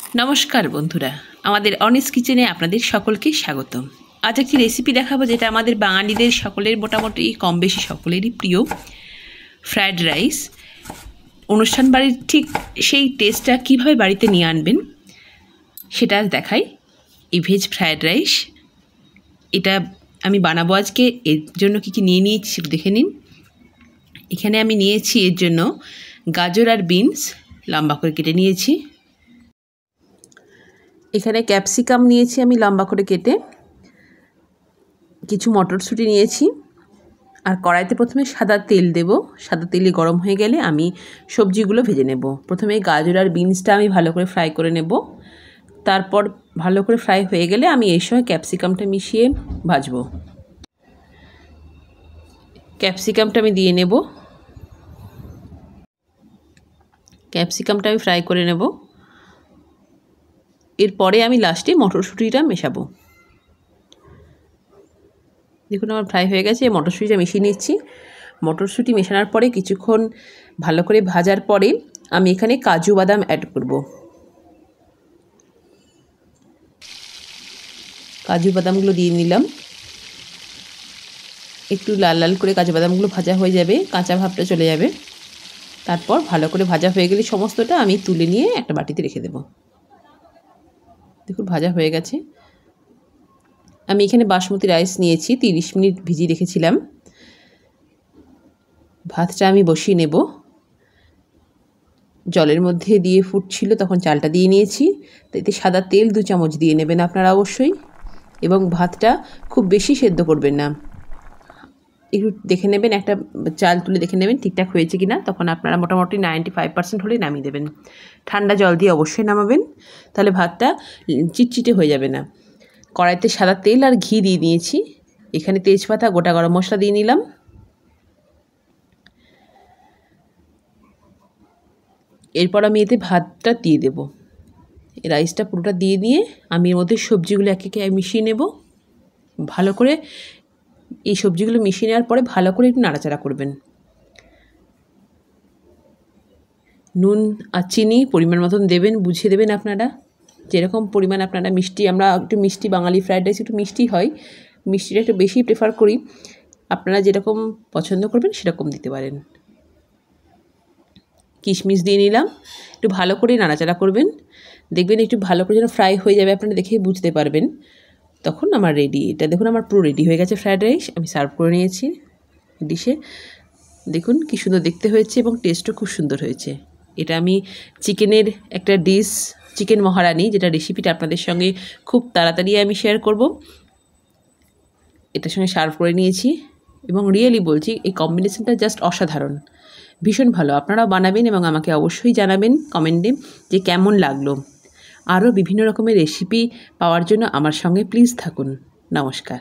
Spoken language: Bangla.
নমস্কার বন্ধুরা, আমাদের অনিস কিচেনে আপনাদের সকলকে স্বাগতম। আজ একটি রেসিপি দেখাবো যেটা আমাদের বাঙালিদের সকলের মোটামুটি কম বেশি সকলেরই প্রিয়, ফ্রায়েড রাইস। অনুষ্ঠান বাড়ির ঠিক সেই টেস্টটা কীভাবে বাড়িতে নিয়ে আনবেন সেটা আজ দেখাই। এই ভেজ ফ্রায়েড রাইস এটা আমি বানাবো আজকে। এর জন্য কী কী নিয়ে নিয়েছি সেটা দেখে নিন। এখানে আমি নিয়েছি এর জন্য গাজর আর বিনস লম্বা করে কেটে নিয়েছি। এখানে ক্যাপসিকাম নিয়েছি আমি লম্বা করে কেটে, কিছু মটরশুঁটি নিয়েছি। আর কড়াইতে প্রথমে সাদা তেল দেব। সাদা তেলে গরম হয়ে গেলে আমি সবজিগুলো ভেজে নেব। প্রথমে গাজর আর বিনসটা আমি ভালো করে ফ্রাই করে নেব। তারপর ভালো করে ফ্রাই হয়ে গেলে আমি এর সঙ্গে ক্যাপসিকামটা মিশিয়ে ভাজবো। ক্যাপসিকামটা আমি দিয়ে নেব। ক্যাপসিকামটা আমি ফ্রাই করে নেব। এরপরে আমি লাস্টে মটরশুঁটিটা মেশাবো। দেখুন আমার ফ্রাই হয়ে গেছে। মটরশুঁটিটা মিশিয়ে নিচ্ছি। মটরশুঁটি মেশানোর পরে কিছুক্ষণ ভালো করে ভাজার পরে আমি এখানে কাজু বাদাম অ্যাড করব। কাজু বাদামগুলো দিয়ে নিলাম। একটু লাল লাল করে কাজু বাদামগুলো ভাজা হয়ে যাবে, কাঁচা ভাবটা চলে যাবে। তারপর ভালো করে ভাজা হয়ে গেলে সমস্তটা আমি তুলে নিয়ে একটা বাটিতে রেখে দেব। দেখুন ভাজা হয়ে গেছে। আমি এখানে বাসমতি রাইস নিয়েছি, 30 মিনিট ভিজিয়ে রেখেছিলাম। ভাতটা আমি বসিয়ে নেব। জলের মধ্যে দিয়ে ফুটছিল তখন চালটা দিয়ে নিয়েছি। এতে সাদা তেল 2 চামচ দিয়ে নেবেন আপনারা অবশ্যই। এবং ভাতটা খুব বেশি সেদ্ধ করবেন না, একটু দেখে নেবেন, একটা চাল তুলে দেখে নেবেন ঠিকঠাক হয়েছে কি না। তখন আপনারা মোটামুটি 95% হলেই নামিয়ে দেবেন। ঠান্ডা জল দিয়ে অবশ্যই নামাবেন, তাহলে ভাতটা চিটচিটে হয়ে যাবে না। কড়াইতে সাদা তেল আর ঘি দিয়ে নিয়েছি। এখানে তেজপাতা, গোটা গরম মশলা দিয়ে নিলাম। এরপর আমি এতে ভাতটা দিয়ে দেব। রাইসটা পুরোটা দিয়ে দিয়ে আমি এর মধ্যে সবজিগুলো এক একে মিশিয়ে নেব। ভালো করে এই সবজিগুলো মিশিয়ে নেওয়ার পরে ভালো করে একটু নাড়াচাড়া করবেন। নুন আর চিনি পরিমাণ মতন দেবেন, বুঝিয়ে দেবেন আপনারা যেরকম পরিমাণ আপনারা মিষ্টি। আমরা একটু মিষ্টি, বাঙালি ফ্রায়েড রাইস একটু মিষ্টি হয়, মিষ্টিটা একটু বেশি প্রেফার করি। আপনারা যেরকম পছন্দ করবেন সেরকম দিতে পারেন। কিশমিশ দিয়ে নিলাম। একটু ভালো করে নাড়াচাড়া করবেন, দেখবেন একটু ভালো করে যেন ফ্রাই হয়ে যাবে, আপনারা দেখে বুঝতে পারবেন। তখন আমার রেডি। এটা দেখুন আমার পুরো রেডি হয়ে গেছে ফ্রায়েড রাইস। আমি সার্ভ করে নিয়েছি ডিশে। দেখুন কী সুন্দর দেখতে হয়েছে এবং টেস্টও খুব সুন্দর হয়েছে। এটা আমি চিকেনের একটা ডিশ, চিকেন মহারানি, যেটা রেসিপিটা আপনাদের সঙ্গে খুব তাড়াতাড়ি আমি শেয়ার করব, এটার সঙ্গে সার্ভ করে নিয়েছি। এবং রিয়েলি বলছি এই কম্বিনেশনটা জাস্ট অসাধারণ, ভীষণ ভালো। আপনারাও বানাবেন এবং আমাকে অবশ্যই জানাবেন কমেন্টে যে কেমন লাগলো। আরও বিভিন্ন রকমের রেসিপি পাওয়ার জন্য আমার সঙ্গে প্লিজ থাকুন। নমস্কার।